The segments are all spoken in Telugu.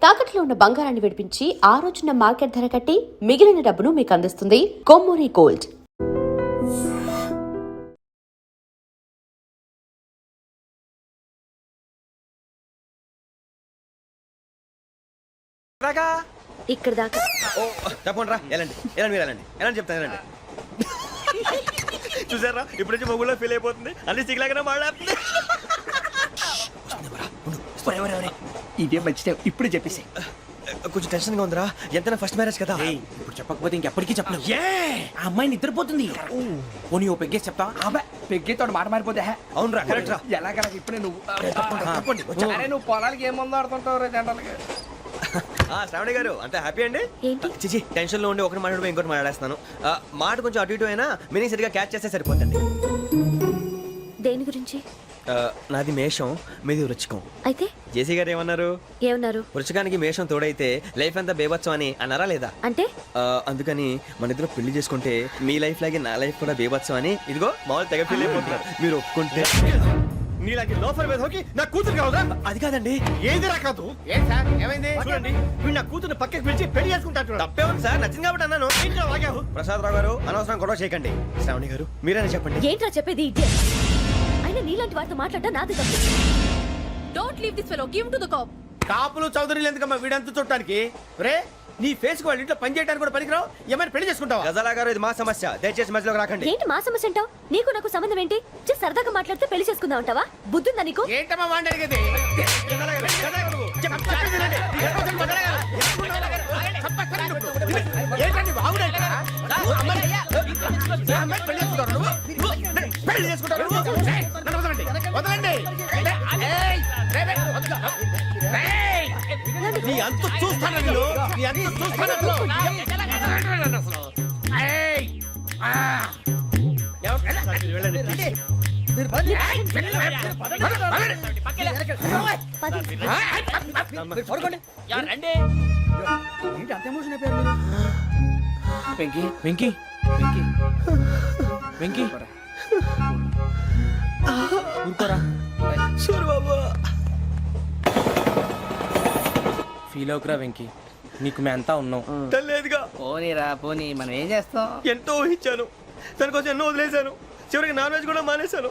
తాకట్లో ఉన్న బంగారాన్ని విడిపించి ఆ రోజున మార్కెట్ ధర కట్టి మిగిలిన డబ్బును మీకు అందిస్తుంది కొమ్మూరి గోల్డ్. ఇక్కడ దాకా తప్పకుండా రా. ఎలాంటి మీరు ఎలాంటి చెప్తాను ఎలాంటి చూసారా ఇప్పుడు నుంచి మొగుల్లో ఫీల్ అయిపోతుంది అన్ని సిగ్లాగానే మాట్లాడుతుంది. ఇదే మంచి టైం ఇప్పుడు చెప్పేసి. కొంచెం టెన్షన్గా ఉందిరా, ఎంతైనా ఫస్ట్ మ్యారేజ్ కదా. ఇప్పుడు చెప్పకపోతే ఇంకెప్పటికీ చెప్పను. ఆ అమ్మాయి నిద్రపోతుంది. పోనీ ఓ పెగ్గేసి చెప్తా. పెగ్గేతో మాట మారిపోతే. అవునరా, కరెక్ట్ రా. ఎలాగలా ఇప్పుడే నువ్వు అరే నువ్వు పొలాలకి ఏం ముందు ఆడుతుంటావు రే జనరల్గా. శ్రావణి గారు అంత హ్యాపీ అండి? ఏంటి? చిచి టెన్షన్ లో ఉండి ఒకటి మాట్లాడిపోయి ఇంకోటి మాట్లాడేస్తాను. మాట కొంచెం అటు ఇటు అయినా మీనింగ్ సరిగా క్యాచ్ చేస్తే సరిపోతుంది. దేని గురించి? నాది మేషం, మీది వృచ్చికం. అయితే జేసీ గారు ఏమన్నారు? వృచ్చికానికి మేషం తోడైతే లైఫ్ అంతా బేబత్సం అని అన్నారా లేదా? అంటే అందుకని మన ఇద్దరు పెళ్లి చేసుకుంటే మీ లైఫ్ లాగే నా లైఫ్ కూడా బేబత్సం అని ఇదిగో మామూలు తెగ పెళ్లి అయిపోతున్నారు. మీరు ఒప్పుకుంటే నీలాంటి లోఫర్ మీద హోకి నా కూతురు కావదా? అది కాదండి. ఏది రాకాదు. ఏం సార్ ఏమైంది? చూడండి వీడు నా కూతురు పక్కకి పిలిచి పెళ్లి చేసుకుంటాడు. తప్పే ఉంది సార్, నచ్చింది కాబట్టి అన్నాను. ప్రసాద్ రావు గారు అనవసరం గొడవ చేయకండి. శ్రావణి గారు మీరైనా చెప్పండి. ఏంట్రా చెప్పేది? అయినా నీలాంటి వారితో మాట్లాడటం నాది తప్పు. Don't leave this fellow, give to the cop. కాపులు చౌదరులు ఎందుకమ్మా వీడంతా చుట్టానికి? రే నీ ఫేస్ కు వాళ్ళ ఇంట్లో పని చేయడానికి కూడా పనికిరావు. ఏమైనా పెళ్లి చేసుకుంటావా? గజాలా గారు ఇది మా సమస్య, దయచేసి మధ్యలోకి రాకండి. ఏంటి మా సమస్య అంటావు? నీకు నాకు సంబంధం ఏంటి? జస్ట్ సరదాగా మాట్లాడితే పెళ్లి చేసుకుందాం అంటావా? బుద్ధుందా నీకు? ఏంటమ్మా వాడేది? పెళ్లి చేసుకుంటారు. నీ అంత చూస్తాను నీ అంత చూస్తాను. వెంకీ వెంకీ వెంకీ ఊరుకోరా. ఫీల్ అవుకురా వెంకీ, నీకు మేమంతా ఉన్నాం. తెలియదుగా. పోనీరా పోనీ, మనం ఏం చేస్తాం? ఎంతో ఊహించాను, దానికోసం ఎన్నో వదిలేశాను. చివరికి నాన్ వెజ్ కూడా మానేశాను.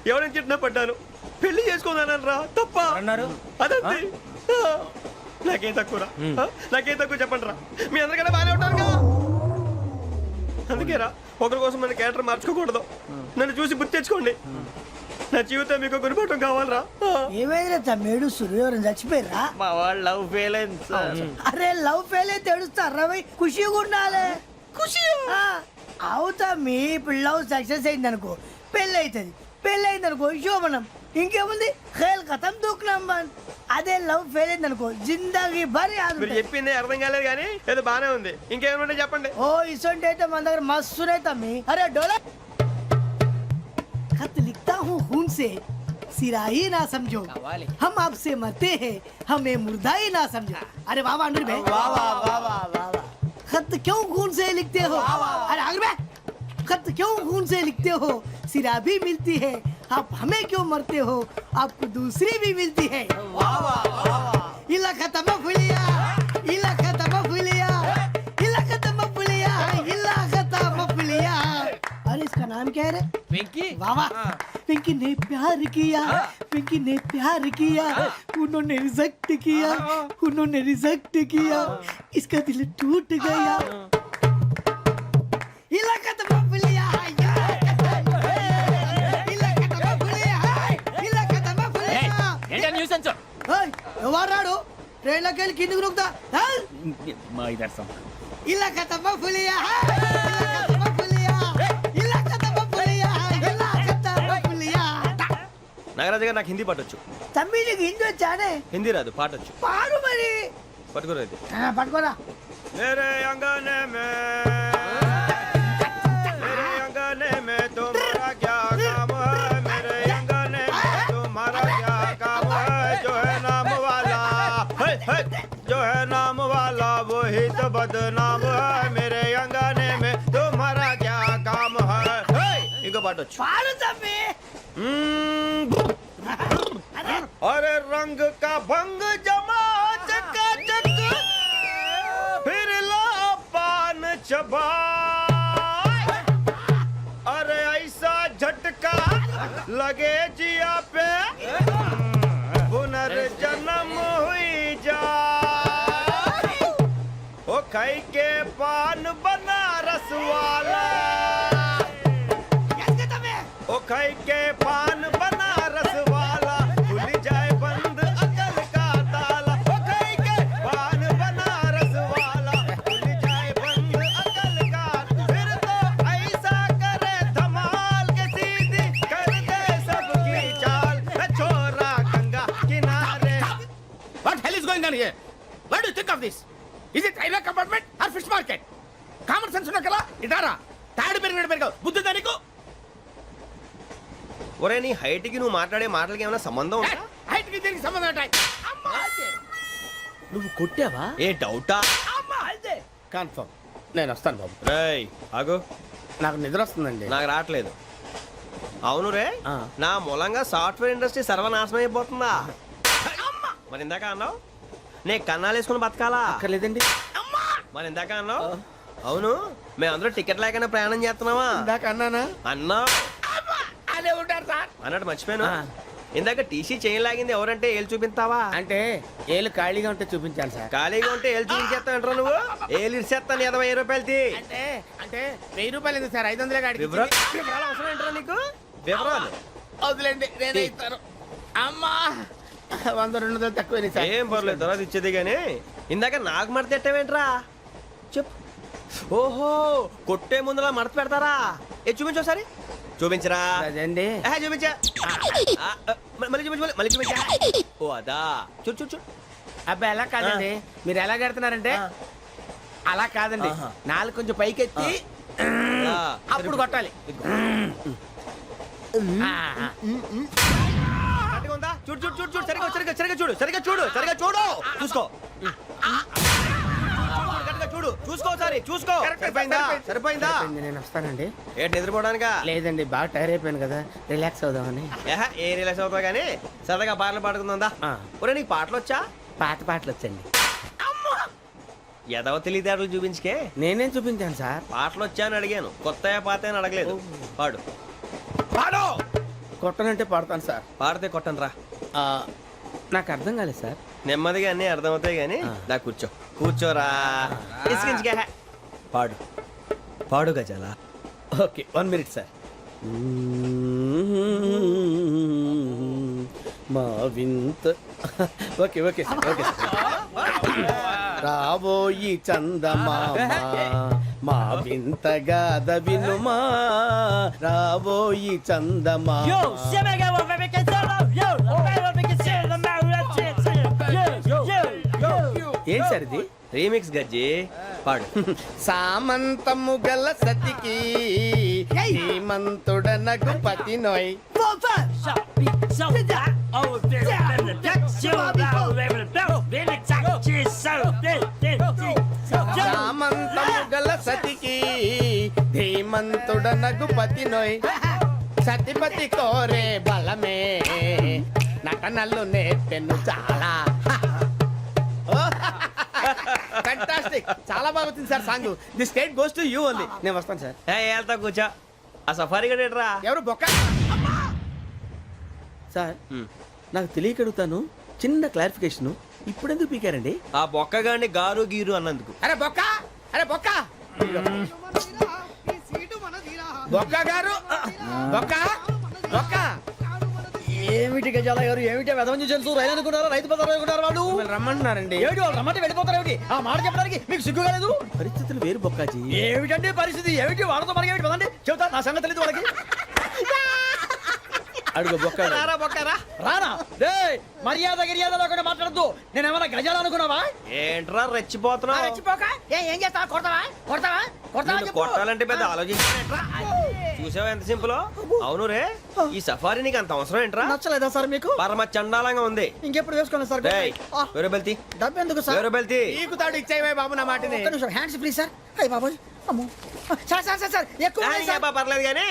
ఎవరైనా తిట్టినా పడ్డాను. పెళ్లి చేసుకోదానని రా తప్ప అన్నారు. అదంతే. నాకేం తక్కువ నాకేం తక్కువ చెప్పండి రా. మీ అందరికన్నా బాగానే ఉంటారు కదా. అందుకే రా, ఒకరి కోసం మన క్యారెక్టర్ మార్చుకోకూడదు. నన్ను చూసి గుర్తు తెచ్చుకోండి. నా జీవితం మీకు గురిపటం కావాలరా. ఏమైనా తమ్మేడు సూర్యవరం చచ్చిపోయిరా? మా వాళ్ళు లవ్ ఫెయిల్ అయింది. అరే లవ్ ఫెయిల్ అయితే ఏడుస్తారా? ఖుషిగా ఉండాలి. ఖుషి అవుతా. మీ లవ్ సక్సెస్ అయింది అనుకో పెళ్ళి అవుతుంది. పెళ్ళి అయింది అనుకో శోభనం. ఇంకేముంది? ఖేల్ కథం దూకునాం బాన్. అదే లవ్ ఫెయిల్ అయింది అనుకో జిందగీ భారీ. మీరు చెప్పింది అర్థం కాలేదు కానీ ఏదో బానే ఉంది. ఇంకేమైనా చెప్పండి. ఓ ఇసొంటి అయితే మన దగ్గర మస్తునే తమ్మి. అరే డోలా खत लिखता हूँ खून से, सिरा ही ना समझो. हम आपसे मरते हैं, हमें मुर्दा ही ना समझो. अरे वाह वाह अनुर भाई, वाह वाह वाह वाह वाह. खत क्यों खून से लिखते हो? अरे अनुर भाई, खत क्यों खून से लिखते हो? सिरा भी मिलती है, आप हमें क्यों मरते हो? आपको दूसरी भी मिलती है. वाह वाह वाह. इला खत्म फुलिया, इला खत्म फुलिया, इला खत्म फुलिया, इला खत्म फुलिया. अरे इसका नाम क्या है रे? వెంకీ. वाह वाह. पिंकी ने प्यार किया, पिंकी ने प्यार किया, उन्होंने रिजेक्ट किया, उन्होंने रिजेक्ट किया, इसका दिल टूट गया. इलाका तो बबलिया है, इलाका तो बबलिया है, इलाका तो बबलिया. ఏంటా న్యూసెన్స్? ओए ఎవరాడు? ట్రైన్ లోకి వెళ్ళి కిందకి రుకుతా. మా ఇదర్సం. इलाका तो बबलिया है, इलाका तो बबलिया, इलाका तो बबलिया, इलाका तो बबलिया. నాగరాజు గారు నాకు హిందీ పాటొచ్చు. తమ్మి నీకు హిందీ వచ్చానే? హిందీ రాదు, పాటొచ్చు. పాడు మరి. పట్టుకోలేదు. పట్టుకోరా. मेरे अंगने में तुम्हारा क्या काम है? मेरे अंगने में तुम्हारा क्या काम है? जो है नाम वाला जो है नाम वाला वही तो बदनाम है. मेरे अंगने में तुम्हारा क्या काम है? इनको पाटो पाड़ो तम्मी. अरे रंग का भंग जमा चका चक चबा अरे ऐसा झटका लगे जिया पे पुनर्जन्म हुई जा ओ खाई के पान बनारस वाला ओ खाई के पान बनारस वाला खुल जाए बंद अकल का ताला ओ खाई के पान बनारस वाला खुल जाए बंद अकल का फिर तो ऐसा करे धमाल के सीधी कर दे सबकी चाल छोरा गंगा किनारे What hell is going on here? What do you think of this? Is it railway compartment or fish market? Common sense ఉన్న కదా ఇటారా తాడు పెరిగావు బుద్ధి దానికి ఒరే నీ హైట్ కి నువ్వు మాట్లాడే మాటలకి ఏమైనా సంబంధం ఉందా హైట్ కి దీనికి సంబంధం ఉంటాయి నువ్వు కొట్టావా ఏ డౌటా కన్ఫర్మ్ నేను వస్తాను బాబు రేయ్ ఆగు నాకు నిద్ర వస్తుందండి నాకు రావట్లేదు అవును రే ఆ. నా మూలంగా సాఫ్ట్వేర్ ఇండస్ట్రీ సర్వనాశనం అయిపోతుందా మరి ఇందాక అన్నావు నే కన్నాలు వేసుకుని బతకాలా అక్కర్లేదండి మరి ఇందాక అన్నావు అవును మేమందరూ టికెట్ లేకనే ప్రయాణం చేస్తున్నావా ఇందాక అన్నానా అన్నావు అదే ఉంటారు సార్ అన్నట్టు మర్చిపోయాను ఆ. ఇందాక టీసీ చేయి లాగింది ఎవరంటే ఏళ్ళు చూపిస్తావా అంటే ఏళ్ళు ఖాళీగా ఉంటే చూపించాను సార్ ఖాళీగా ఉంటే ఏళ్ళు చూపించేస్తానంటారా నువ్వు ఏళ్ళు ఇచ్చేస్తాను 20 రూపాయలు తీ అంటే అంటే 1000 రూపాయలు ఎందుకు సార్ 500 కాడికి వివరాలు అవసరం ఏంటరా నీకు వివరాలు వదిలేండి నేనే ఇస్తాను అమ్మా 100 200 తక్కువ సార్ ఏం పర్లేదు తర్వాత ఇచ్చేది కానీ ఇందాక నాకు మడత పెట్టావేంట్రా చెప్పు ఓహో కొట్టే ముందులా మడత పెడతారా ఏ చూపించు ఒకసారి చూపించరా అదండి చూపించా మళ్ళీ చూపించు మళ్ళీ చూపించా ఓ అదా చూడు చూడు చూడు అబ్బాయి ఎలా కాదండి మీరు ఎలా కడుతున్నారంటే అలా కాదండి నాలుగు కొంచెం పైకెత్తి ఆ, అప్పుడు కొట్టాలి కరెక్ట్గా ఉందా? చూడు చూడు చూడు చూడు సరిగా సరిగా సరిగా చూడు సరిగా చూడు సరిగా చూడు చూసుకో కరెక్ట్గా చూడు చూసుకో ఒకసారి చూసుకో సరిపోయిందా సరిపోయిందా సరిపోయింది, నేను వస్తానండి ఏంటి నిద్రపోవడానికా లేదండి బాగా టైర్ అయిపోయాను కదా రిలాక్స్ అవుదామని ఏ రిలాక్స్ అవుతావు కానీ సరదాగా పాటలు పాడుకుందా ఆ. ఒరే నీకు పాటలు వచ్చా పాటలు వచ్చండి ఎదవ తెలివితేటలు చూపించుకే నేనేం చూపించాను సార్ పాటలు వచ్చా అని అడిగాను కొత్త పాత అని అడగలేదు పాడు పాడు కొట్టనంటే పాడతాను సార్ పాడితే కొట్టను రా ఆ, నాకు అర్థం కాలేదు సార్ నెమ్మదిగా అన్నీ అర్థమవుతాయి కానీ దా కూర్చో కూర్చోరా ఇసుకించుకే పాడు పాడు గజాల ఓకే 1 మినిట్ సార్ మా వింత okay okay sir okay sir రాబోయి చందమామ మా వింత గాథ వినుమా రాబోయి చందమామ ఏం సార్ ఇది రీమిక్స్ గజ్జి పాడు సామంతము గల సతికి హేమంతుడనగు పతి నోయ్ సామంతము గల సతికి ధీమంతుడనగు పతి నోయ్ సతిపతి కోరే బలమే నటనలు నేర్పెను చాలా ఫ్యాంటాస్టిక్ చాలా బాగా వచ్చింది sir song the state goes to you only నేను వస్తాను సార్ వెళ్తా కూర్చో ఆ సఫారీ గడేట్రా ఎవరు బొక్క సార్ నాకు తెలియక అడుగుతాను చిన్న క్లారిఫికేషన్ ఇప్పుడెందుకు పీకారండి ఆ బొక్కగాడిని గారు గీరు అన్నందుకు అరే బొక్క అరే బొక్క బొక్క గారు బొక్క బొక్క ఏమిటి గజాల గారు ఏమిటి వెదవని తెలుసు రైలు అనుకున్నారా రైతు బజార్ అనుకున్నారా వాళ్ళు మిమ్మల్ని రమ్మంటున్నారండి ఏమిటి వాళ్ళు రమ్మంటే వెళ్ళిపోతారు ఏమిటి ఆ మాట చెప్పడానికి మీకు సిగ్గు కాలేదు పరిస్థితులు వేరు బొక్కాజీ ఏమిటండి పరిస్థితి ఏమిటి వాళ్ళతో మనకి ఏమిటి పదండి చెబుతా నా సంగతి తెలియదు వాళ్ళకి అడుగు బొక్క రారా బొక్కరా రానా రే మర్యాద గిర్యాద లేకుండా మాట్లాడద్దు నేను ఏమైనా గజాలు అనుకున్నావా ఏంట్రా రెచ్చిపోతున్నావు రెచ్చిపోక ఏం చేస్తావా కొడతావా కొడతావా కొడతావా నిన్ను చెప్పు. కొట్టాలంటే పెద్ద ఆలోచించారా చూసావా ఎంత సింపుల్ అవును రే ఈ సఫారీ నీకు అంత అవసరం ఏంట్రా నచ్చలేదా సార్ మీకు పరమ చండాలంగా ఉంది ఇంకెప్పుడు వేసుకోండి సార్ డేయ్, వేరే బెల్తి డబ్బు ఎందుకు సార్ వేరే బెల్తి నీకు తాడు ఇచ్చేవే బాబు నా మాటని ఒక్క నిమిషం హ్యాండ్స్ ప్లీజ్ సార్ అయ్యి బాబోయ్ అమ్మో సార్ సార్ సార్ సార్ ఎక్కువ ఉన్నాయి సార్. పర్లేదు కానీ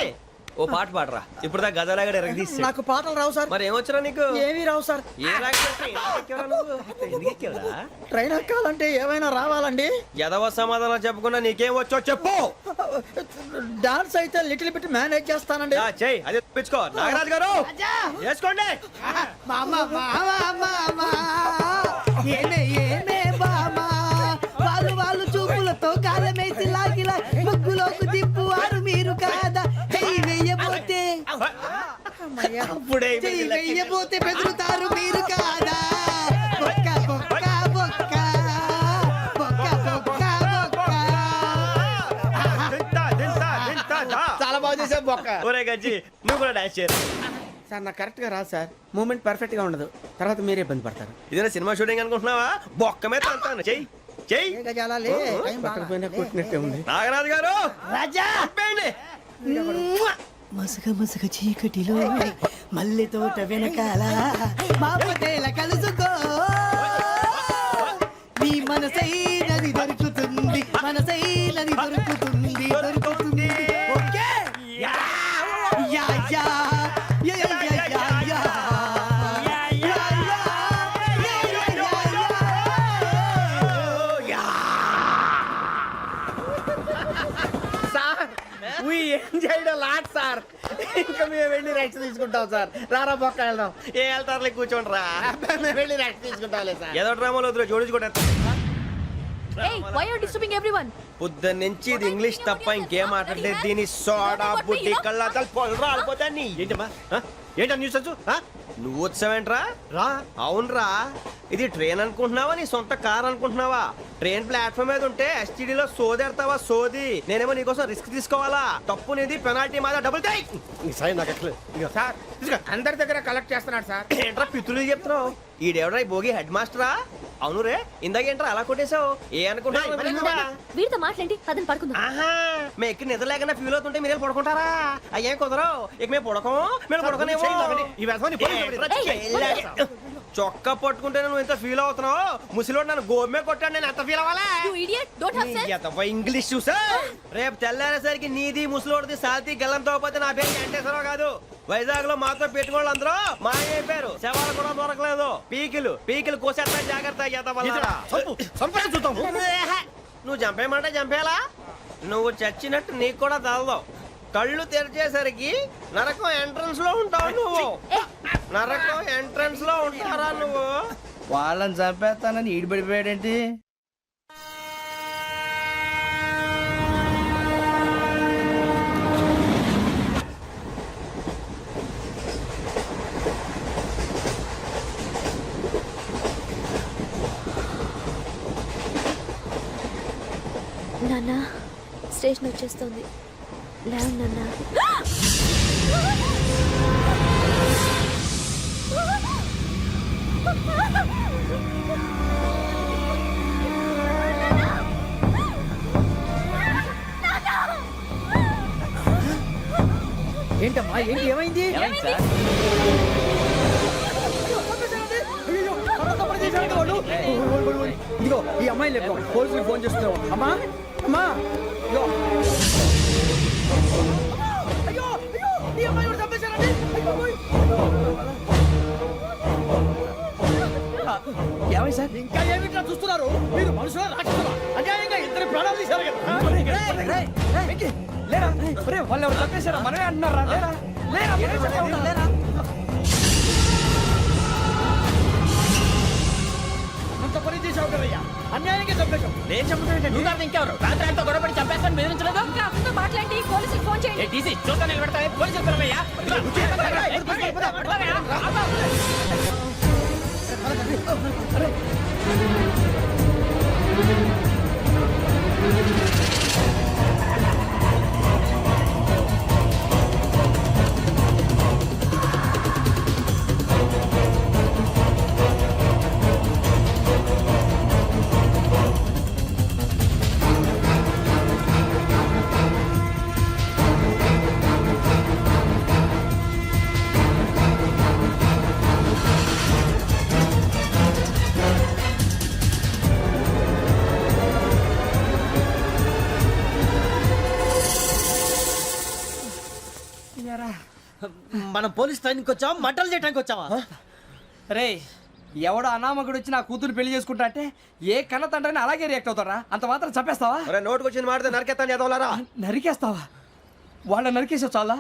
ఓ పాట పాడరా ఇప్పుడు దా గదలాగడ ఎరగదీసి నాకు పాటలు రావు సార్. మరి ఏమొచ్చరా నీకు ఏమీ రావు సార్. ఏ రాకపోతే ఎక్కేవరా నువ్వు? ఎందుకు ఎక్కేవరా? ట్రైన్ ఎక్కాలంటే ఏమైనా రావాలండి? ఎదవ సమాధానం చెప్పకుండా నీకేం వచ్చో చెప్పు. డాన్స్ అయితే లిటిల్ బిట్ మేనేజ్ చేస్తానండి. చెయ్యి అదే తెప్పించుకో. నాగరాజు గారు వేసుకోండి. మామ మామ మామ ఏమే ఏమే బామా వాళ్ళు చూపులతో కాలమేసి లాగిలా ముగ్గులోకి తిప్పువారు మీరు కాదా చెయ్యి వెయ్యబోతే అప్పుడే చెయ్యి వెయ్యబోతే బెదురుతారు మీరు కాదా బొక్క బొక్క బొక్క బొక్క బొక్క బొక్క దింతా, దింతా, దింతా, దా. చాలా బాగా చేసావు బొక్క. ఒరే గజ్జి నువ్వు కూడా డాన్స్ చేయరు. సార్ నాకు కరెక్ట్ గా రాదు సార్. మూమెంట్ పర్ఫెక్ట్ గా ఉండదు, తర్వాత మీరే ఇబ్బంది పడతారు. ఇదేనా సినిమా షూటింగ్ అనుకుంటున్నావా? బొక్క మీద అంటాను. చెయ్యి చెయ్యి. పక్కన పోయినా కొట్టినట్టే ఉంది. నాగరాజు గారు రాజా చెప్పండి. మసగ మసగ చీకటిలో మల్లె తోట వెనకాల మా పటేల కలుసుకో నీ మనసైనది దొరుకుతుంది మనసైనది దొరుకుతుంది దొరుకుతుంది okay yeah yeah yeah yeah yeah yeah yeah yeah sir we enjoyed a lot sir. ఇంకా మేము వెళ్ళి రెస్ట్ తీసుకుంటాం సార్. రారా బొక్క వెళ్దాం. ఏ వెళ్తారులే కూర్చోండి రా. అబ్బాయి, మేము వెళ్ళి రెస్ట్ తీసుకుంటాంలే సార్. ఏదో డ్రామాలో వద్దు జోడించుకుంటా. Hey, why are you disturbing everyone? పొద్దున్న నుంచి ఇది ఇంగ్లీష్ తప్ప ఇంకేం మాట్లాడలేదు. దీని సోడా బుద్ధి కళ్ళ పొలు రాలిపోతా నీ. ఏంటమ్మా ఏంటా న్యూస్ వచ్చు? నువ్వు వచ్చావేంట్రా? రా. అవునరా, ఇది ట్రైన్ అనుకుంటున్నావా నీ సొంత కార్ అనుకుంటున్నావా? ట్రైన్ ప్లాట్ఫామ్ మీద ఉంటే ఎస్టీడీలో సోదేడతావా సోది. నేనేమో నీకోసం రిస్క్ తీసుకోవాలా? తప్పు నీది, పెనాల్టీ మాదా, డబుల్ టై. సార్ అందరి దగ్గర కలెక్ట్ చేస్తున్నాడు సార్. ఏంట్రా పితులు చెప్తున్నావు? ఈడెవడ్రా ఈ భోగి హెడ్ మాస్టరా? అవును రే, ఇందాకేంట్రా అలా కొట్టేశావు? ఏ అనుకుంటున్నావు? వీరితో మాట్లాడి అతను పడుకుందాం. ఆహా, మేము ఎక్కడ నిద్ర లేకుండా ఫీల్ అవుతుంటే మీరే పడుకుంటారా? అయ్యేం కుదరవు. ఇక మేము పడకం, మేము పడకనేమో. ఈ వ్యసనం చొక్కా పట్టుకుంటే నువ్వు ఎంత ఫీల్ అవుతున్నావు? ముసలివాడు నన్ను గోమే కొట్టాడు, నేను ఎంత ఫీల్ అవ్వాలా? You idiot, don't have sense. English చూసా? రేపు తెల్లారేసరికి నీది ముసలివాడిది సాల్తీ గల్లంతో పోతే నా పేరు వెంకటేశ్వరరావు కాదు. వైజాగ్ లో మాతో పెట్టుకోళ్ళు అందరూ మాయైపోయారు. శవాలు కూడా దొరకలేదు. పీకిలు కోసేస్తా జాగ్రత్త. నువ్వు చంపేయమంటే చంపేలా? నువ్వు చచ్చినట్టు నీకు కూడా తగదు. కళ్ళు తెరిచేసరికి నరకం ఎంట్రన్స్ లో ఉంటావు నువ్వు. నరకం ఎంట్రన్స్ లో ఉంటారా నువ్వు? వాళ్ళని చంపేస్తానని ఈడిపడిపోయాడేంటి? నాన్న, స్టేషన్ వచ్చేస్తుంది. లేవు నాన్న. ఏంటమ్మా ఏంటి ఏమైంది? ఇదిగో ఈ అమ్మాయి లేపు పోలీసులకు ఫోన్ చేస్తున్నావు. అమ్మా అమ్మా ఇదిగో. అయ్యో అయ్యో ఈ అమ్మాయి కూడా చంపేశారండి. ఏమై సార్ ఇంకా ఏమిట్లా చూస్తున్నారు? మీరు మనుషుల రాక్షసులా? అన్యాయంగా ఇద్దరు ప్రాణాలు తీశారు కదా. లేరా వాళ్ళు ఎవరు చంపేశారా? మనమే అంటున్నారా? లేరా లేరా అంత పని చేసావు కదయ్యా, అన్యాయంగా చంపేశావు. నేను చంపుతాను. ఇంకెవరు రాత్రి గొడవపడి చంపేస్తాను బెదిరించలేదు. ఇంకా అతనితో మాట్లాడి పోలీసులకు ఫోన్ చేయండి. టీసీ చూస్తా నిలబెడతా పోలీసులు పిలవయ్యా. మనం పోలీస్ ట్రైనింగ్ వచ్చావా మంటలు చేయడానికి వచ్చావా? రే ఎవడో అనామకుడు వచ్చి నా కూతురు పెళ్లి చేసుకుంటా అంటే ఏ కన్న తండ్రిని అలాగే రియాక్ట్ అవుతారా? అంత మాత్రం చంపేస్తావా? నోటుకు వచ్చింది మాడితే నరకెత్తాను ఎదవలారా. నరికేస్తావా? వాళ్ళ నరికేసావు చాలా,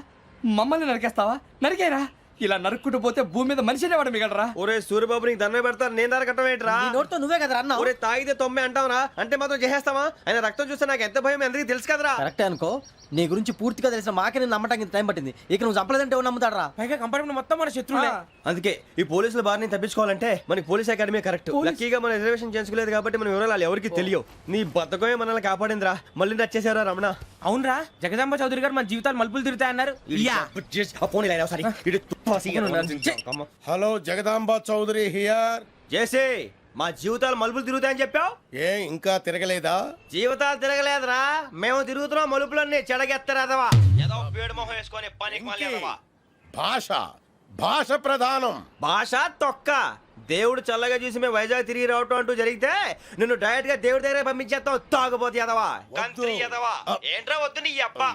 మమ్మల్ని నరికేస్తావా? నరికేరా. ఇలా నరుక్కుంటూ పోతే భూమి మీద మనిషినే వాడు మిగలరా. ఒరే సూర్యబాబు నీకు దండ పెడతాను, నేను నరకటం ఏంట్రా? నీ నోటితో నువ్వే కదా అన్నావు. ఒరే తాగితే తొమ్మే అంటావురా, అంటే మాత్రం చేసేస్తావా? ఆయన రక్తం చూస్తే నాకు ఎంత భయం అందరికీ తెలుసు కదరా. కరెక్టే అనుకో, నీ గురించి పూర్తిగా తెలిసిన మాకే నేను నమ్మటానికి ఇంత టైం పట్టింది. ఇక నువ్వు చంపలేదంటే ఎవరు నమ్ముతాడరా? పైగా కంపార్ట్మెంట్ మొత్తం మన శత్రువులే. అందుకే ఈ పోలీసుల బారిని తప్పించుకోవాలంటే మనకి పోలీస్ అకాడమీ కరెక్ట్. లక్కీగా మనం రిజర్వేషన్ చేసుకోలేదు కాబట్టి మన వివరాలు ఎవరికి తెలియవు. నీ బద్దకమే మనల్ని కాపాడిందిరా. మళ్ళీ నచ్చేసారా రమణ? అవునరా, జగదాంబ చౌదరి గారు మన జీవితాలు మలుపులు తిరుగుతాయన్నారు. Hello Jagadamba Chowdary here. చేసే మా జీవితాలు మలుపులు తిరుగుతాయని చెప్పావు. ఏ ఇంకా తిరగలేదా? జీవితాలు తిరగలేదురా, మేము తిరుగుతున్నాం మలుపులన్నీ. చెడగెత్తరాదవా ఏదో పేడు మొహం వేసుకొని పనికి మళ్ళీ ఎదవా. భాష భాష ప్రధానం. భాష తొక్క. దేవుడు చల్లగా చూసి మేము వైజాగ్ తిరిగి రావటం అంటూ జరిగితే నిన్ను డైరెక్ట్ గా దేవుడి దగ్గర పంపించేస్తాం. తాగబోతు ఎదవా, కంత్రి ఎదవా. ఏంట్రా వద్దు నీ అబ్బా.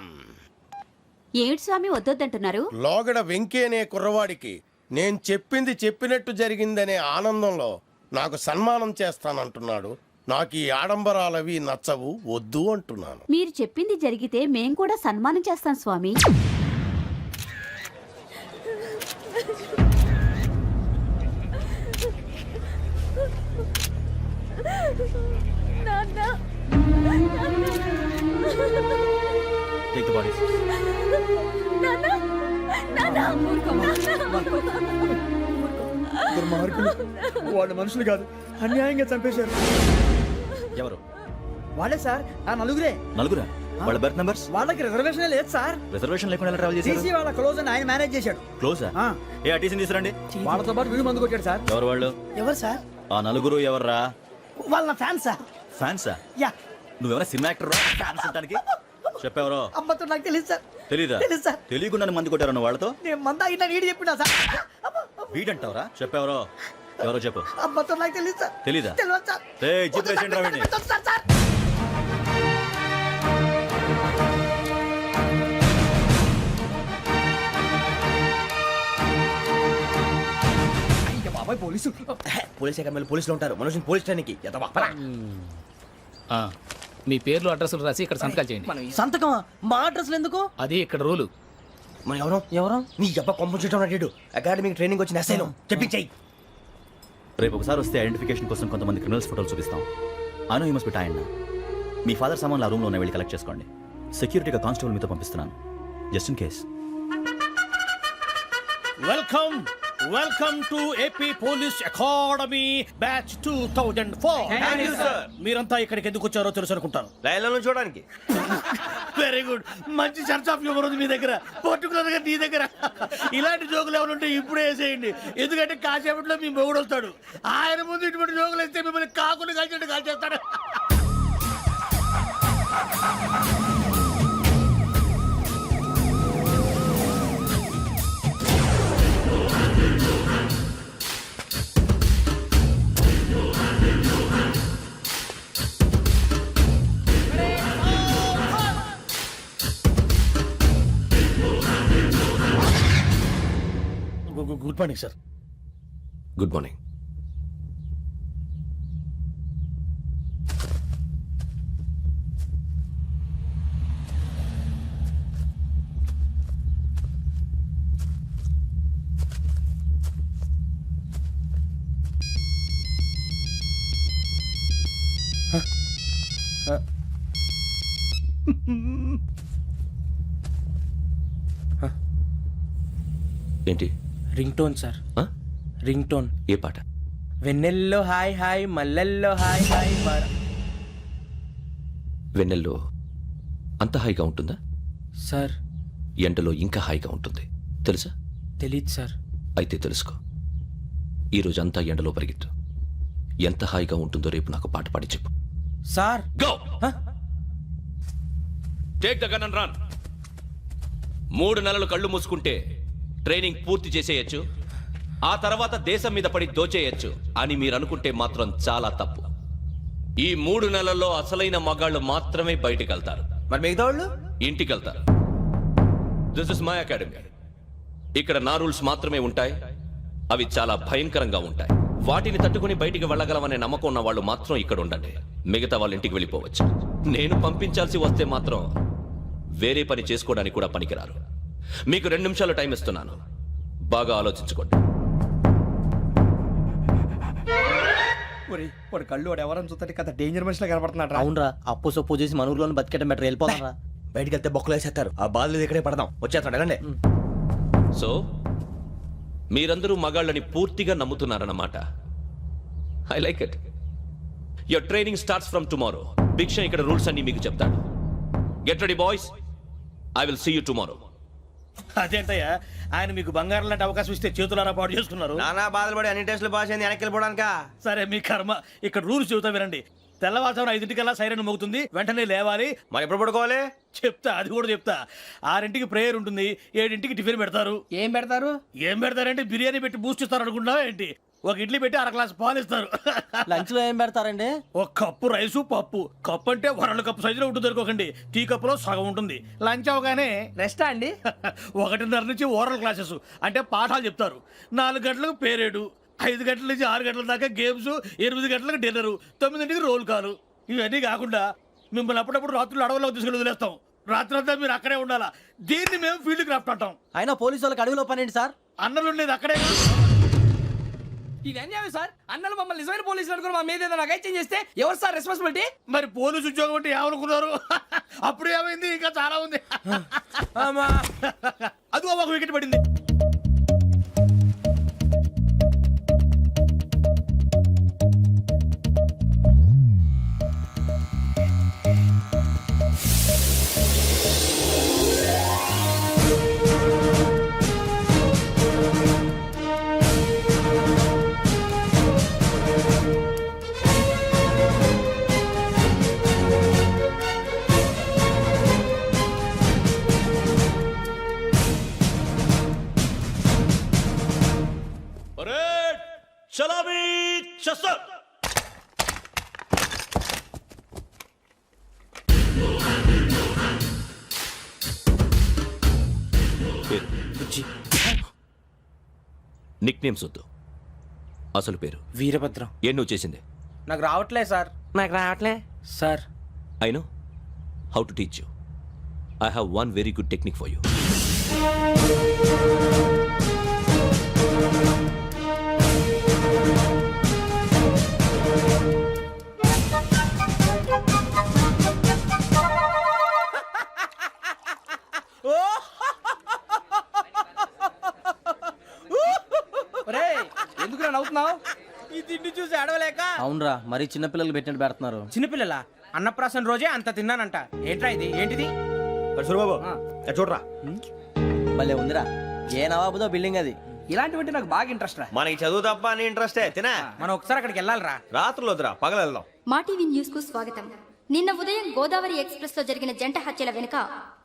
ఏడు స్వామి వద్దొద్దంటున్నారు. లోగడ వెంకీ అనే కుర్రవాడికి నేను చెప్పింది చెప్పినట్టు జరిగిందనే ఆనందంలో నాకు సన్మానం చేస్తానంటున్నాడు. నాకు ఈ ఆడంబరాలవి నచ్చవు, వద్దు అంటున్నాను. మీరు చెప్పింది జరిగితే మేం కూడా సన్మానం చేస్తాం స్వామి. వాళ్ళు మనుషులు కాదు, అన్యాయంగా చంపేశారు. ఎవరు? వాళ్ళే సార్, ఆ నలుగురే. నలుగురా? వాళ్ళ బర్త్ నంబర్స్? వాళ్ళకి రిజర్వేషన్ లేదు సార్. రిజర్వేషన్ లేకుండా ఎలా ట్రావెల్ చేశారు? టీసీ వాళ్ళ క్లోజ్ అని ఆయన మేనేజ్ చేశాడు. క్లోజా? ఆ. ఏ ఆ టీసీని తీసురండి. వాళ్ళతో పాటు వీడు మందు కొట్టాడు సార్. ఎవరు వాళ్ళు? ఎవరు సార్? ఆ నలుగురు ఎవర్రా? వాళ్ళ నా ఫ్యాన్ సార్. ఫ్యాన్సా? యా. నువ్వెవరా సినిమా యాక్టర్? ఫ్యాన్స్ అంటానికి చెప్పెవరో? అమ్మతో నాకు తెలియదు సార్. తెలీదా? తెలీదు సార్. తెలియకుండా మంది కొట్టారన్న వాళ్ళతో? నేను మంద అయినా నీడు చెప్పినా సార్. వీడంటావరా? చెప్పెవరో? ఎవరో చెప్పు. అమ్మతో నాకు తెలియదు సార్. తెలీదా? తెలియదు సార్. ఏయ్, జీప్ రేషన్ రా వీడిని. Sir sir. బాబాయ్ పోలీసు. పోలీస్ అకాడమీలో పోలీసులు ఉంటారు. మనుషులు పోలీస్ ట్రైనింగ్ ఎదవా. మీ పేర్లు అడ్రస్లు రాసి ఇక్కడ సంతకాలు చేయండి. సంతకమా? మా అడ్రస్లు ఎందుకు? అది ఇక్కడ రూలు. మనం ఎవరు ఎవరు? నీ అబ్బా పంపించడం అడిగాడు. అకాడమిక్ ట్రైనింగ్ వచ్చిన అసైలం చెప్పించాయి. రేపు ఒకసారి వస్తే ఐడెంటిఫికేషన్ కోసం కొంతమంది క్రిమినల్స్ ఫోటోలు చూపిస్తాం. I know you must be tired. Me father సామాన్లు ఆ రూమ్లో ఉన్న వెళ్ళి కలెక్ట్ చేసుకోండి. సెక్యూరిటీగా కానిస్టేబుల్ మీతో పంపిస్తున్నాను, just in case. Welcome welcome to AP police academy batch 2004. మీరంతా ఇక్కడికి ఎందుకు వచ్చారో తెలుసు అనుకుంటాను. లైన్లో చూడడానికి. వెరీ గుడ్, మంచి సెన్స్ ఆఫ్ హ్యూమర్ ఉంది మీ దగ్గర, పర్టికులర్ గా నీ దగ్గర. ఇలాంటి జోకులు ఏమైనా ఉంటే ఇప్పుడే వేసేయండి, ఎందుకంటే కాసేపట్లో మీ మొగుడు వస్తాడు. ఆయన ముందు ఇటువంటి జోకులు వేస్తే మిమ్మల్ని కాకులు కాల్చేట్టు కాల్చేస్తాడు. Good morning sir. Good morning. ఏంటి? Ring tone sir. Ring tone. ఏ పాట? వెన్నెల్లో హాయ్ హాయ్, మల్లెల్లో హాయ్ హాయ్. వెన్నెల్లో అంత హాయిగా ఉంటుందా? సార్ ఎండలో ఇంకా హాయిగా ఉంటుంది తెలుసా? తెలీదు సార్. అయితే తెలుసుకో. ఈరోజు అంతా ఎండలో పరిగెత్తు. ఎంత హాయిగా ఉంటుందో రేపు నాకు పాట పాడి చెప్పు. Sir go. Take the gun and run. 3 నెలలు కళ్ళు మూసుకుంటే ట్రైనింగ్ పూర్తి చేసేయచ్చు, ఆ తర్వాత దేశం మీద పడి దోచేయచ్చు అని మీరు అనుకుంటే మాత్రం చాలా తప్పు. ఈ 3 నెలల్లో అసలైన మగాళ్ళు మాత్రమే బయటికి వెళ్తారు. మరి మిగతా వాళ్ళు ఇంటికి వెళ్తారు. This is my academy. ఇక్కడ నా రూల్స్ మాత్రమే ఉంటాయి. అవి చాలా భయంకరంగా ఉంటాయి. వాటిని తట్టుకుని బయటికి వెళ్ళగలమనే నమ్మకం ఉన్న వాళ్ళు మాత్రం ఇక్కడ ఉండండి. మిగతా వాళ్ళ ఇంటికి వెళ్ళిపోవచ్చు. నేను పంపించాల్సి వస్తే మాత్రం వేరే పని చేసుకోవడానికి కూడా పనికిరారు. మీకు 2 నిమిషాలు టైం ఇస్తున్నాను. బాగా ఆలోచించుకోండి. వాడు కళ్ళు వాడు ఎవరని చూస్తే కదా డేంజర్ మనిషిలో కనపడుతున్నాడు. అవునరా, అప్పు సొప్పు చేసి మన ఊర్లో బతికేయడం బెటర్. వెళ్ళిపోతారా? బయటికి వెళ్తే బొక్కలు వేసేస్తారు. ఆ బాధలు ఇక్కడే పడదాం. వచ్చేస్తాడు వెళ్ళండి. సో మీరందరూ మగాళ్ళని పూర్తిగా నమ్ముతున్నారన్నమాట. I like it. Your training starts from tomorrow. భిక్ష ఇక్కడ రూల్స్ అన్ని మీకు చెప్తాడు. Get ready boys. I will see you tomorrow. అదేంటయ్యా, ఆయన మీకు బంగారం లాంటి అవకాశం ఇస్తే చేతులారా పాటు చేసుకున్నారు. నానా బాధలు పడి అన్ని టెస్టులు పాస్ అయింది, వెనక్కి వెళ్ళిపోవడానికా? సరే మీ కర్మ. ఇక్కడ రూల్స్ చెబుతా వినండి. తెల్లవారుజామున 5 సైరన్ మోగుతుంది, వెంటనే లేవాలి. మరి ఎప్పుడు పడుకోవాలి? చెప్తా, అది కూడా చెప్తా. 6 ప్రేయర్ ఉంటుంది, 7 టిఫిన్ పెడతారు. ఏం పెడతారు? ఏం పెడతారంటే బిర్యానీ పెట్టి బూస్ట్ ఇస్తారు అనుకుంటున్నావా ఏంటి? ఒక ఇడ్లీ పెట్టి 1 గ్లాస్ పాలు ఇస్తారు. లంచ్ లో ఏం పెడతారండి? ఒక కప్పు రైసు పప్పు. కప్పు అంటే 1 కప్పు సైజులో ఉంటుంది అనుకోకండి. టీ కప్పులో సగం ఉంటుంది. లంచ్ అవగానే రెస్టా అండి? 1:30 నుంచి ఓరల్ క్లాసెస్ అంటే పాఠాలు చెప్తారు. 4 గంటలకు పేరేడు, 5 గంటల నుంచి 6 గంటల దాకా గేమ్స్, 8 గంటలకు డిన్నర్, 9ంటికి రోల్ కాలు. ఇవన్నీ కాకుండా మిమ్మల్ని అప్పుడప్పుడు రాత్రులు అడవుల్లో తీసుకెళ్ళి వదిలేస్తాం. రాత్రి అంతా మీరు అక్కడే ఉండాలా. దీన్ని మేము ఫీల్డ్ క్రాఫ్ట్ అంటాం. అయినా పోలీసు వాళ్ళకి అడవిలో పని ఏంటి సార్? అన్నలు ఉండేది అక్కడే. ఇది అన్యాయం సార్. అన్నలు మమ్మల్ని నిజమైన పోలీసులు అనుకుని మా మీద ఏదైనా చేంజ్ చేస్తే ఎవరు సార్ రెస్పాన్సిబిలిటీ? మరి పోలీసు ఉద్యోగం అంటే ఏమనుకున్నారు? అప్పుడు ఏమైంది? ఇంకా చాలా ఉంది. అది ఒక వికెట్ పడింది. చలామీ చస్టర్. నిక్ నేమ్స్ వద్దు, అసలు పేరు. వీరభద్రం. ఏం నువ్వు చేసింది? నాకు రావట్లే సార్. నాకు రావట్లే sir. I know how to teach you. I have one very good technique for you. ఎందుకు నవ్వుతున్నావు? ఈ తిండి చూసి అడవలేక. అవునరా, మరీ చిన్నపిల్లలు పెట్టినట్టు పెడుతున్నారు. చిన్నపిల్లల అన్నప్రాసన రోజే అంత తిన్నానంట. ఏంట్రా ఇది? ఏంటిది? సూరిబాబు చూడరా. భలే ఉందిరా. ఏ నవాబుదో బిల్డింగ్ అది. ఇలాంటివంటే నాకు బాగా ఇంట్రెస్ట్ రా. మనకి చదువు తప్ప అని ఇంట్రెస్టే. తినా మనం ఒకసారి అక్కడికి వెళ్ళాలిరా. రాత్రులు వద్దురా, పగలు వెళ్దాం. మా టీవీ న్యూస్ కు స్వాగతం. నిన్న ఉదయం గోదావరి ఎక్స్ప్రెస్ లో జరిగిన జంట హత్యల వెనుక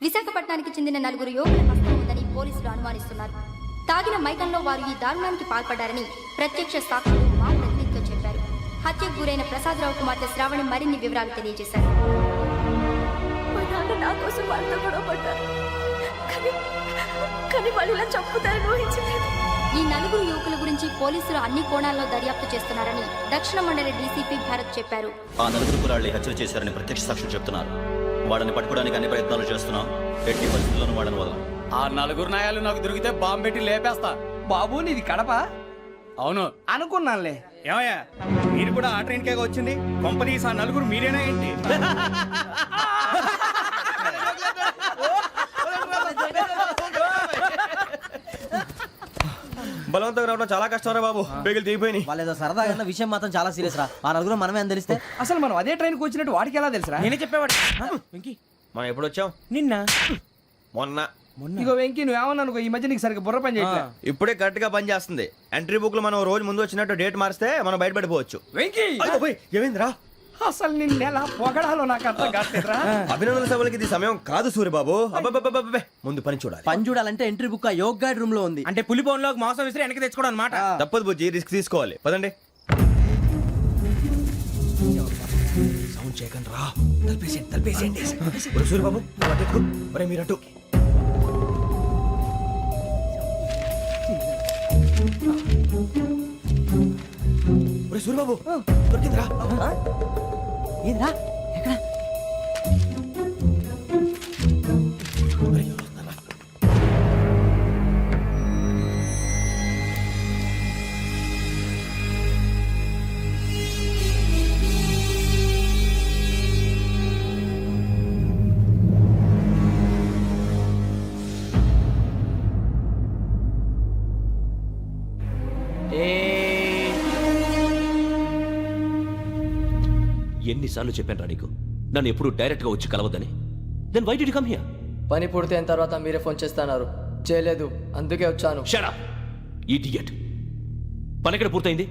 విశాఖపట్నానికి చెందిన 4 యువకుల హస్తం ఉందని పోలీసులు అనుమానిస్తున్నారు. తాగిన మైకంలో వారు ఈ దారుణానికి పాల్పడ్డారని ప్రత్యక్ష సాక్షులు మా ప్రతినిధితో చెప్పారు. హత్యకు గురైన ప్రసాదరావు కుమార్తె శ్రావణి మరిన్ని వివరాలు తెలియజేశారు. నా కోసం వాళ్ళతో గొడవ పడ్డారు, కానీ వాళ్ళు ఇలా చంపుతారని ఊహించలేదు. ఈ 4 యువకుల గురించి పోలీసులు అన్ని కోణాల్లో దర్యాప్తు చేస్తున్నారని దక్షిణ మండలి డీసీపీ భరత్ చెప్పారు. ఆ 4 కుర్రాళ్ళని హత్య చేశారని ప్రత్యక్ష సాక్షులు చెప్తున్నారు. వాళ్ళని పట్టుకోవడానికి అన్ని ప్రయత్నాలు చేస్తున్నాం. ఎట్టి పరిస్థితుల్లోనూ వాళ్ళని వదలం. ఆ 4 నాయాలు నాకు దొరికితే బాంబు పెట్టి లేపేస్తా. బాబు నీది కడప? అవును అనుకున్నానులే. ఏమయ్యా, మీరు కూడా ఆ ట్రైన్ కేగా వచ్చింది? కంపెనీస్ ఆ 4 మీరేనా ఏంటి? బలవంతంగా రావడం చాలా కష్టం రా బాబు. పేగులు తీగిపోయినాయి. వాళ్ళేదో సరదాగా విషయం మాత్రం చాలా సీరియస్ రా. ఆ 4 మనమే అని తెలిస్తే అసలు మనం అదే ట్రైన్కి వచ్చినట్టు వాడికి ఎలా తెలుసురా? నేనే చెప్పేవాడు. మనం ఎప్పుడు వచ్చాం? నిన్న మొన్న. ఇగో వెంకీ నువ్వేమన్నా అనుకో, ఈ మధ్య నీకు సరిగ్గా బుర్ర పని చేయట్లే. ఇప్పుడే కరెక్ట్ గా పని చేస్తుంది. ఎంట్రీ బుక్ లో మనం రోజు ముందు వచ్చినట్టు డేట్ మారిస్తే మనం బయటపడిపోవచ్చు. వెంకీ ఏమైందిరా? అసలు నిన్న ఎలా పొగడాలో నాకు అర్థం కాట్లేదురా. అభినందన సభలకి ఇది సమయం కాదు సూర్యబాబు. అబ్బబ్బబ్బబ్బబ్బే, ముందు పని చూడాలి. పని చూడాలంటే ఎంట్రీ బుక్ ఆ యోగ్ గైడ్ రూమ్ లో ఉంది. అంటే పులి బోన్లోకి మాంసం విసిరి వెనక్కి తెచ్చుకోవడం అనమాట. తప్పదు బుజ్జి, రిస్క్ తీసుకోవాలి. పదండి. సౌండ్ చేయకండి రా. తలపేసేయండి. సూర్యబాబు ఒరే మీరటు. సూర్యబాబు దొరికిందిరా. ఏంద్రా ఎక్కడ ఎన్నిసార్లు చెప్పాను నీకు నన్ను ఎప్పుడు డైరెక్ట్ గా వచ్చి కలవద్దని. Then why did you come here? పని పూర్తయిన తర్వాత మీరే ఫోన్ చేస్తున్నారు. చేయలేదు, అందుకే వచ్చాను. Shut up idiot. పని ఎక్కడ పూర్తయింది?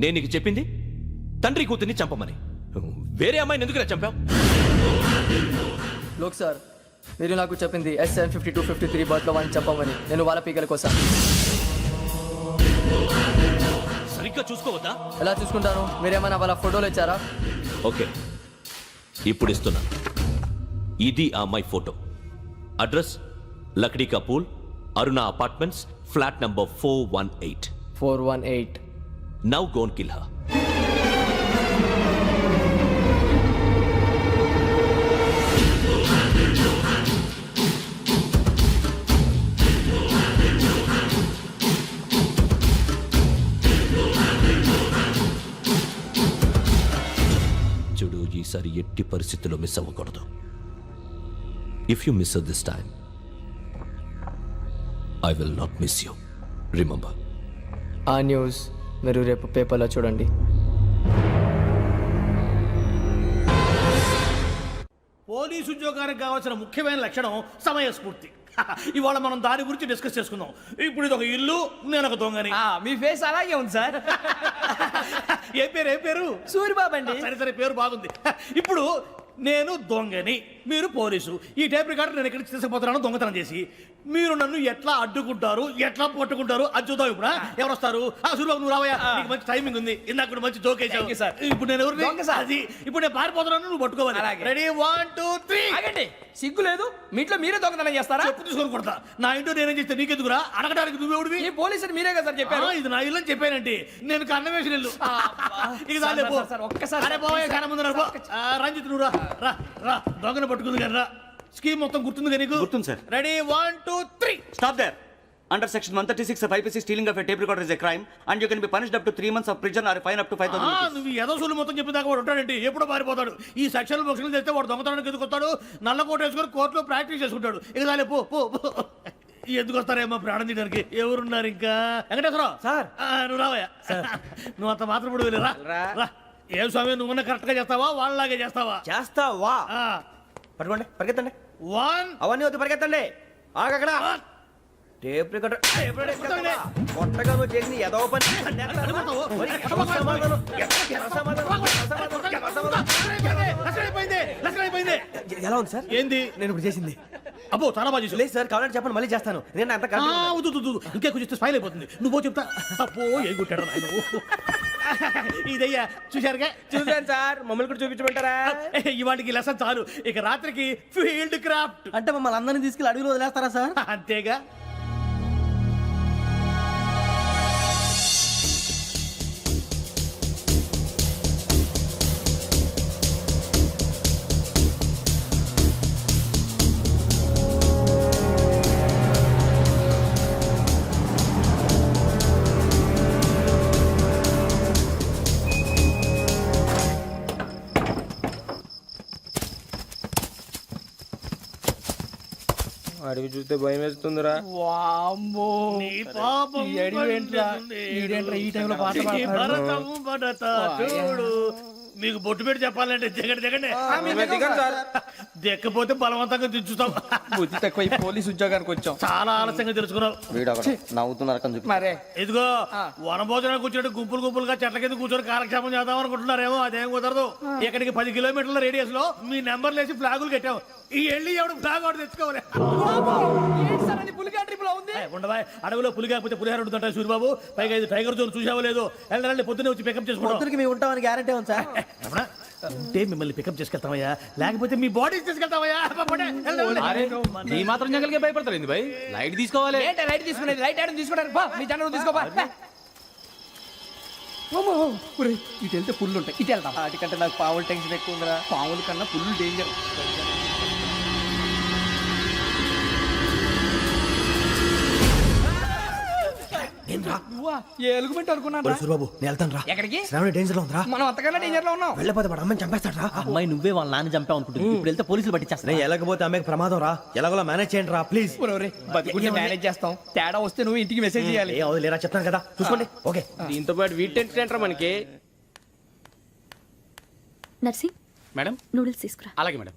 నేను నీకు చెప్పింది తండ్రి కూతుర్ని చంపమని. వేరే అమ్మాయిని ఎందుకు చంపావు? లోక్ సార్, మీరు నాకు చెప్పింది S75253 బర్త్లో వాడిని చంపమని. నేను వాళ్ళ పీకల కోసం. సరిగ్గా చూసుకోవద్దా? ఎలా చూసుకుంటాను? మీరేమైనా వాళ్ళ ఫోటోలు ఇచ్చారా? ఓకే, ఇప్పుడు ఇస్తున్నా. ఇది ఆ అమ్మాయి ఫోటో. అడ్రస్ లక్డీ కా pool, Aruna apartments, flat number 418. 418. Now go and kill her. చూడు, ఈసారి ఎట్టి పరిస్థితుల్లో మిస్ అవ్వకూడదు. If you miss this time I will not miss you. Remember. ఆ న్యూస్ మీరు రేపు పేపర్లో చూడండి. పోలీసు ఉద్యోగానికి కావాల్సిన ముఖ్యమైన లక్షణం సమయస్ఫూర్తి. ఇవాళ మనం దాని గురించి డిస్కస్ చేసుకుందాం. ఇప్పుడు ఇది ఒక ఇల్లు, నేను ఒక దొంగని. మీ ఫేస్ అలాగే ఉంది సార్. ఏ పేరు? సూర్యబాబు అండి. సరే పేరు బాగుంది. ఇప్పుడు నేను దొంగని, మీరు పోలీసు. ఈ టైప్ రికార్డు నేను ఎక్కడికి తీసుకుపోతున్నాను దొంగతనం చేసి. మీరు నన్ను ఎట్లా అడ్డుకుంటారు, ఎట్లా పట్టుకుంటారు అది చూద్దాం. ఇప్పుడు ఎవరు వస్తారు? సూర్యబాబు నువ్వు రావయ్యా, నీకు మంచి టైమింగ్ ఉంది. ఇందాక కూడా మంచి జోక్ వేసావు సార్. ఇప్పుడు నేను ఎవరు? అది ఇప్పుడు నేను పారిపోతున్నాను, నువ్వు పట్టుకోవాలి. రెడీ 1 2 3. ఆగండి, సిగ్గు లేదు? మీ ఇంట్లో మీరే దొంగతనం చేస్తారా? చెప్పు తీసుకొని కొడతా. నా ఇంట్లో నేనేం చేస్తే నీకెందుకురా? అడగడానికి నువ్వెవడివి? ఈ పోలీసులు మీరే కదా సార్ చెప్పారు. ఇది నా ఇల్లు అని చెప్పానండి. నేను కన్న వేసిన ఇల్లు. ఇక చాలే పో. ఒక్కసారి అరే బాబాయ్, చాలా ముందు రంజిత్ నువ్వు రా దొంగను పట్టుకుంది కానీ రా. స్కీమ్ మొత్తం గుర్తుంది కదా నీకు? గుర్తుంది sir. Ready 1 2 3. Stop there. Under section 136 of IPC, stealing of a tape recorder is a crime and you can be punished up to 3 months of prison or a fine up to 5,000 rupees. నువ్వు ఏదో సూలు మొత్తం చెప్పేదాకా వాడు ఉంటాడండి. ఎప్పుడో పారిపోతాడు. ఈ సెక్షన్ బుక్స్లు చేస్తే వాడు దొంగతనానికి ఎందుకు వస్తాడు? నల్ల కోట వేసుకొని కోర్టులో ప్రాక్టీస్ చేసుకుంటాడు. ఇక చాలే పో. ఎందుకు వస్తారేమో ప్రాణం తీయడానికి. ఎవరున్నారు ఇంకా? వెంకటేశ్వరరావు సార్, నువ్వు రావయ్యా. నువ్వు అంత మాత్రం ఇప్పుడు వెళ్ళి రా. ఏం స్వామి, నువ్వు కరెక్ట్ గా చేస్తావా వాళ్ళలాగే చేస్తావా? చేస్తావా? పట్టుకోండి, పరిగెత్తండి. 1 అవన్నీ వద్దు, పరిగెత్తండి. ఆగక్కడ టేప్ రికార్డర్ కొత్తగా నువ్వు చేసింది ఏదో పని. ఎలా ఉంది సార్? ఏంది నేను ఇప్పుడు చేసింది? అబ్బో చాలా బాగా చేసావు. లేదు సార్, కావాలంటే చెప్పండి, మళ్ళీ చేస్తాను. నేను అంత ఇంకే కొంచెం స్పైల్ అయిపోతుంది. నువ్వు చెప్తా. అబ్బో ఏ గుట్టాడు ఆయన. ఇదయ్యా చూశారుగా? చూసాను సార్. మమ్మల్ని కూడా చూపించమంటారా? ఇవాటికి లెసన్ చాలు. ఇక రాత్రికి ఫీల్డ్ క్రాఫ్ట్. అంటే మమ్మల్ని అందరినీ తీసుకెళ్ళి అడుగులో వదిలేస్తారా సార్? అంతేగా. అడిగి చూస్తే భయం వేస్తుందిరా. వామ్మో, నీ పాపం ఈ అడివి ఏంట్రా? ఈడేంట్రా ఈ టైంలో పాట పాడుతున్నాడు? భరతం భరత చూడు. మీకు బొట్టు పెట్టి చెప్పాలంటే దిగండి. దిక్కపోతే బలవంతంగా దించుతాం. బుద్ధి తక్కువ ఈ పోలీస్ ఉద్యోగానికి వచ్చాం. చాలా ఆలస్యంగా తెలుసుకున్నావు. నవ్వుతున్నారు. ఇదిగో వనభోజనానికి వచ్చినట్టు గుంపులుగా చెట్ల కింద కూర్చొని కాలక్షేపం చేద్దాం అనుకుంటున్నారేమో. అదేం కుదరదు. ఇక్కడికి 10 కిలోమీటర్ల రేడియస్ లో మీ నెంబర్లు వేసి ఫ్లాగులు కట్టాం. ఈ వెళ్ళి ఎవడు ఫ్లాగ్ ఆర్డర్ తెచ్చుకోవాలి. ఉండవా, అడవిలో పులి కాకపోతే పులిహార ఉంటుంట సూర్యబాబు. పైగా ఇది టైగర్ జోన్ చూసావో లేదో. వెళ్ళండి, పొద్దున్నే వచ్చి పికప్ చేసుకుంటాం. మేము ఉంటామని గ్యారంటీ ఉంది సార్. ఉంటే మిమ్మల్ని పికప్ చేసుకెళ్తామయ్యా, లేకపోతే మీ బాడీ తీసుకెళ్తామయ్యా. ఈ మాత్రం జంగల్కే భయపడతారు ఏంది భయ్? లైట్ తీసుకోవాలి. లైట్ తీసుకునేది? లైట్ తీసుకోవడానికి మీ జనం తీసుకోవా. ఒరేయ్, ఇటు వెళ్తే పుల్లు ఉంటాయి, ఇటు వెళ్దాం. వాటికంటే నాకు పావులు టెన్షన్ ఎక్కువ ఉందిరా. పాముల కన్నా పుల్లు డేంజర్. నువ్వా? ఏ ఎలుగుబెట్టి అనుకున్నాను రా. బాబు నేను వెళ్తాను రా. ఎక్కడికి? శ్రావణి డేంజర్ లో ఉందిరా. మనం అంతకన్నా డేంజర్ లో ఉన్నాం. వెళ్ళపోతే వాడు అమ్మని చంపేస్తాడు రా. అమ్మాయి నువ్వే వాళ్ళ నాన్న చంపావు అనుకుంటుంది. ఇప్పుడు వెళ్తే పోలీసులు పట్టించేస్తా. నేను వెళ్ళకపోతే అమ్మాయికి ప్రమాదం రా. ఎలాగోలా మేనేజ్ చేయండి రా ప్లీజ్. ఒరేయ్, బతుకుంటే మేనేజ్ చేస్తాం. తేడా వస్తే నువ్వు ఇంటికి మెసేజ్ చేయాలి. ఏ అవదు లేరా చెప్తాను కదా చూసుకోండి. ఓకే దీంతో పాటు వీటి టెంట్ మనకి. నర్సి మేడం నూడిల్స్ తీసుకురా. అలాగే మేడం.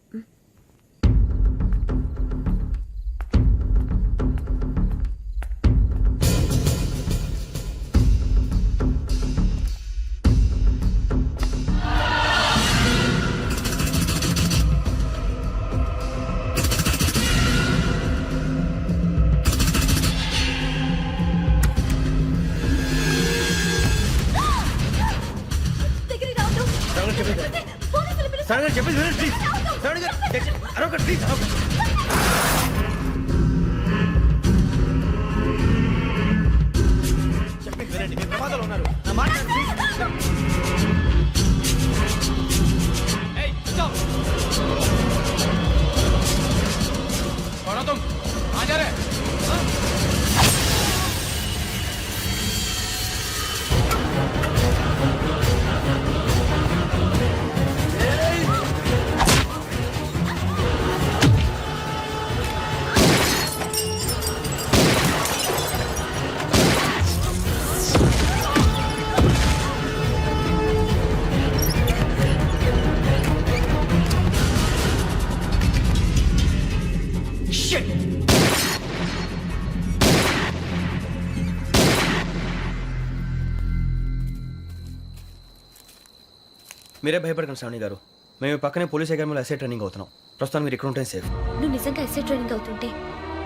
దగ్గరికి రావద్దు. పోలీసులు పిలుస్తారు. శ్రావణి గారు చెప్పేది వినండి ప్లీజ్. శ్రావణి గారు అరొకటి ప్లీజ్ అరొకటి. చెప్పేది వినండి, మీరు ప్రమాదంలో ఉన్నారు. నా మాట వినండి, ప్లీజ్. మీరే భయపడకండి శ్రావణి గారు. మేము పక్కనే పోలీస్ అకాడమీలో ఎస్ఐ ట్రైనింగ్ అవుతున్నాం. ప్రస్తుతం మీరు ఇక్కడ ఉంటే సేఫ్. నువ్వు నిజంగా ఎస్ఐ ట్రైనింగ్ అవుతుంటే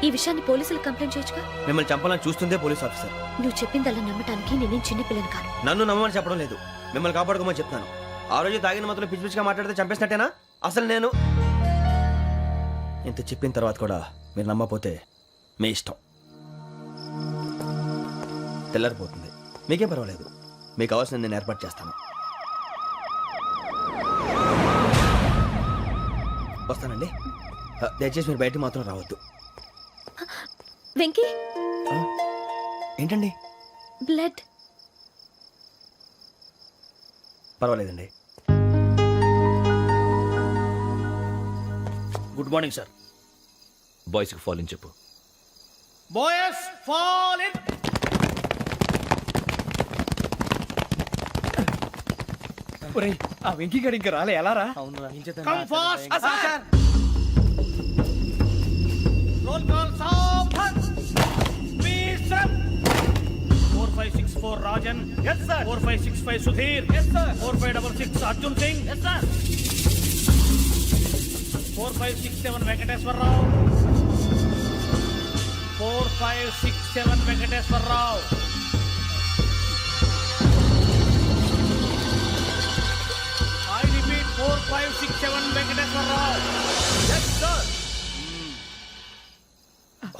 ఈ విషయాన్ని పోలీసులకు కంప్లైంట్ చేయొచ్చుగా. మిమ్మల్ని చంపాలని చూస్తుందే పోలీస్ ఆఫీసర్. నువ్వు చెప్పిందల్లా నమ్మటానికి నేనేం చిన్నపిల్లని కాను. నన్ను నమ్మమని చెప్పడం లేదు, మిమ్మల్ని కాపాడుకోమని చెప్తున్నాను. ఆ రోజు తాగిన మొత్తంలో పిచ్చి పిచ్చిగా మాట్లాడితే చంపేసినట్టేనా? అసలు నేను ఇంత చెప్పిన తర్వాత కూడా మీరు నమ్మపోతే మీ ఇష్టం. తెల్లారిపోతుంది, మీకేం పర్వాలేదు. మీకు కావాల్సిన నేను ఏర్పాటు చేస్తాను. వస్తానండి. దయచేసి మీరు బయటికి మాత్రం రావద్దు. వెంకీ ఏంటండి? బ్లడ్. పర్వాలేదండి. Good morning sir. బాయ్స్కి ఫాల్ ఇన్ చెప్పు. Boys fall in. ఒరేయ్, ఆ వెంకీ గడి ఇంకా రాలే, ఎలా రా? Come fast sir. Roll call సావధాన్. విశ్రమ్. 4564 Rajan. yes sir. 4565 Sudheer. yes sir. 4566 Arjun Singh. yes sir. 4567 Venkateswararao. 4567 Venkateswararao. I repeat 4567 Venkateswararao. yes sir.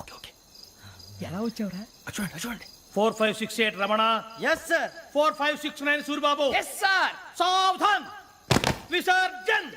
Okay okay. ఎలా వచ్చావురా? చూడండి చూడండి. 4568 Ramana. Yes sir. 4569 Suribabu. Yes sir. సావధాన్. విసర్జన్.